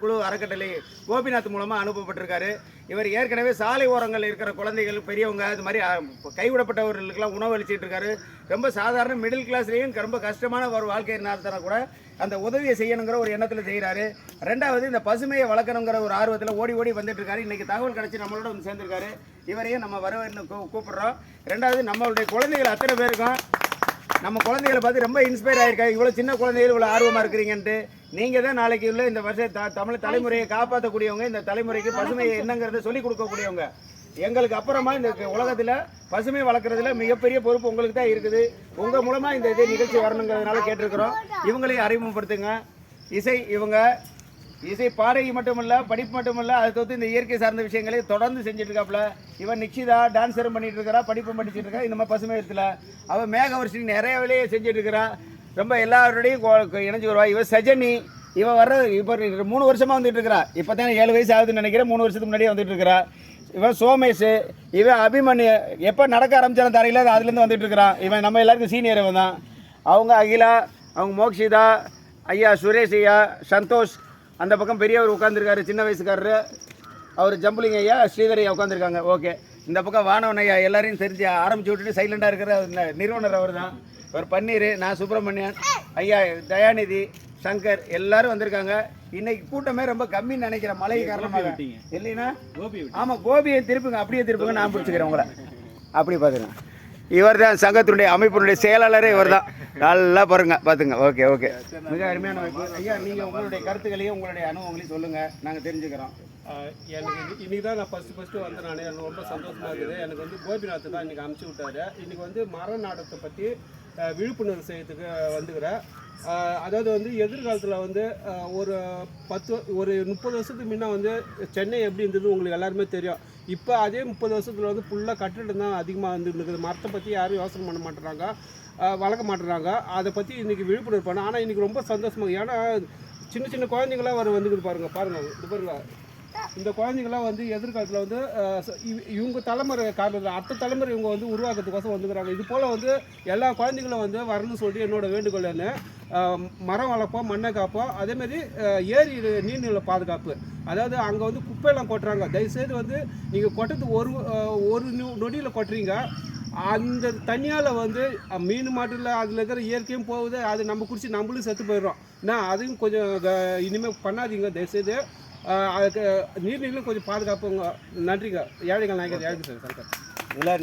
குழு அறக்கட்டளை கோபிநாத் மூலமாக அனுப்பப்பட்டிருக்காரு. இவர் ஏற்கனவே சாலை ஓரங்கள் இருக்கிற குழந்தைகள், பெரியவங்க, அது மாதிரி கைவிடப்பட்டவர்களுக்கெல்லாம் உணவு அளிச்சிட்டு இருக்காரு. ரொம்ப சாதாரண மிடில் கிளாஸ்லேயும் ரொம்ப கஷ்டமான ஒரு வாழ்க்கை நடத்தினா கூட அந்த உதவியை செய்யணுங்கிற ஒரு எண்ணத்தில் செய்கிறாரு. ரெண்டாவது, இந்த பசுமையை வளர்க்கணுங்கிற ஒரு ஆர்வத்தில் ஓடி ஓடி வந்துட்டு இருக்காரு. இன்றைக்கி தகவல் கிடச்சி நம்மளோட வந்து சேர்ந்துருக்காரு. இவரையும் நம்ம வரவேற்று கூப்பிட்றோம். ரெண்டாவது, நம்மளுடைய குழந்தைகள் அத்தனை பேருக்கும் நம்ம குழந்தைகளை பார்த்து ரொம்ப இன்ஸ்பயர் ஆகிருக்காங்க. இவ்வளோ சின்ன குழந்தைகள் இவ்வளோ ஆர்வமாக இருக்கிறீங்கன்ட்டு. நீங்கள் தான் நாளைக்கு உள்ள இந்த வருஷம் தமிழ் தலைமுறையை காப்பாற்றக்கூடியவங்க, இந்த தலைமுறைக்கு பசுமையை என்னங்கிறத சொல்லிக் கொடுக்கக்கூடியவங்க. எங்களுக்கு அப்புறமா இந்த உலகத்தில் பசுமை வளர்க்குறதுல மிகப்பெரிய பொறுப்பு உங்களுக்கு தான் இருக்குது. உங்கள் மூலமாக இந்த இதே நிகழ்ச்சி வரணுங்கிறதுனால கேட்டிருக்கிறோம். இவங்களையும் அறிமுகப்படுத்துங்க. இசை பாடகி மட்டும் இல்லை, படிப்பு மட்டும் இல்லை, அதை தவிர்த்து இந்த இயற்கை சார்ந்த விஷயங்களை தொடர்ந்து செஞ்சுட்டு இருக்காப்புல. இவன் நிக்ஷிதா டான்ஸரும் பண்ணிட்டு இருக்கிறா, படிப்பும் படிச்சுட்டு இருக்கா. இந்த மாதிரி பசுமை இடத்துல அவன் மேகவர்ஷி நிறைய வேலையை செஞ்சுட்டு இருக்கிறா. ரொம்ப எல்லாரோடையும் இணைஞ்சு வருவா. இவன் சஜனி, இவன் வர்ற இப்போ 3 வருஷமாக வந்துட்டு இருக்கிறா. இப்போ தான் 7 வயசு ஆகுதுன்னு நினைக்கிறேன். 3 வருஷத்துக்கு முன்னாடியே வந்துட்டு இருக்கிறா. இவன் சோமேஷ், இவன் அபிமன்யு. எப்போ நடக்க ஆரம்பிச்சாலும் தரையில் அதுலேருந்து வந்துட்டு இருக்கிறான். இவன் நம்ம எல்லாருக்கும் சீனியர். இவன் தான். அவங்க அகிலா, அவங்க மோக்ஷிதா, ஐயா சுரேஷ், ஐயா சந்தோஷ், அந்த பக்கம் பெரியவர் உட்காந்துருக்காரு, சின்ன வயசுக்காரரு. அவர் ஜம்புலிங்க ஐயா, ஸ்ரீதர் ஐயா உட்காந்துருக்காங்க. ஓகே. இந்த பக்கம் வானவன் ஐயா எல்லாரையும் தெரிஞ்சு ஆரம்பிச்சு விட்டுட்டு சைலண்டாக இருக்கிற நிறுவனர் அவர் தான். அவர் பன்னீர், நான் சுப்பிரமணியன், ஐயா தயாநிதி, சங்கர் எல்லாரும் வந்திருக்காங்க. இன்னைக்கு கூட்டமே ரொம்ப கம்மின்னு நினைக்கிறேன், மழை காரணமாக இல்லைன்னா. ஆமாம், கோபியை திருப்புங்க, அப்படியே திருப்புங்க, நான் பிடிச்சிக்கிறேன் உங்களை. அப்படி பார்த்துங்க. இவர் தான் சங்கத்தினுடைய அமைப்பினுடைய செயலாளரே இவர் தான். நல்லா பாருங்க, பார்த்துங்க. ஓகே ஓகே, மிக அருமையான வாய்ப்பு. ஐயா, நீங்கள் உங்களுடைய கருத்துக்களையும் உங்களுடைய அனுபவங்களையும் சொல்லுங்கள், நாங்கள் தெரிஞ்சுக்கிறோம். எனக்கு இன்றைக்கி தான் நான் ஃபஸ்ட்டு வந்து நான் எனக்கு ரொம்ப சந்தோஷமாக இருக்குது. எனக்கு வந்து கோபிநாத் தான் இன்றைக்கி அனுப்பிச்சி விட்டாரு. இன்றைக்கி வந்து மர நாடகத்தை பற்றி விழிப்புணர்வு செய்யறதுக்கு வந்துக்கிறேன். அதாவது வந்து எதிர்காலத்தில் வந்து ஒரு 30 வருஷத்துக்கு முன்னே வந்து சென்னை எப்படி இருந்தது உங்களுக்கு எல்லாருமே தெரியும். இப்போ அதே 30 வருஷத்தில் வந்து ஃபுல்லாக கட்டிடம் தான் அதிகமாக வந்துருக்குது. மரத்தை பற்றி யாரும் யோசனை பண்ண மாட்டுறாங்க, வளர்க்க மாட்டுறாங்க. அதை பற்றி இன்றைக்கி விழிப்புணர்வு பண்ணேன். ஆனால் இன்றைக்கி ரொம்ப சந்தோஷமாக, ஏன்னா சின்ன சின்ன குழந்தைங்களாம் வந்துக்குது பாருங்கள். இது பாருங்க, இந்த குழந்தைங்களாம் வந்து எதிர்காலத்தில் வந்து இவங்க தலைமுறை காரணம், அடுத்த தலைமுறை இவங்க வந்து உருவாக்குறதுக்கோசம் வந்துக்கிறாங்க. இது போல் வந்து எல்லா குழந்தைங்களும் வந்து வரணும்னு சொல்லிட்டு என்னோடய வேண்டுகோள் என்ன, மரம் வளர்ப்போம், மண்ணை காப்போம், அதேமாதிரி ஏரி நீர்நிலை பாதுகாப்பு. அதாவது அங்கே வந்து குப்பையெல்லாம் கொட்டுறாங்க. தயவுசெய்து வந்து நீங்கள் கொட்டுறது ஒரு நொடியில் கொட்டுறீங்க. அந்த தண்ணியால் வந்து மீன் மாட்டில் அதில் இருக்கிற இயற்கையும் போகுது, அது நம்ம குடிச்சு நம்மளும் செத்து போயிடுறோம். அதையும் கொஞ்சம் இனிமேல் பண்ணாதீங்க தயவுசெய்து. அதுக்கு நீர்நிலையும் கொஞ்சம் பாதுகாப்புங்க. நன்றிங்க. ஏழைகள் நாயகர். ஏழைங்க சார்.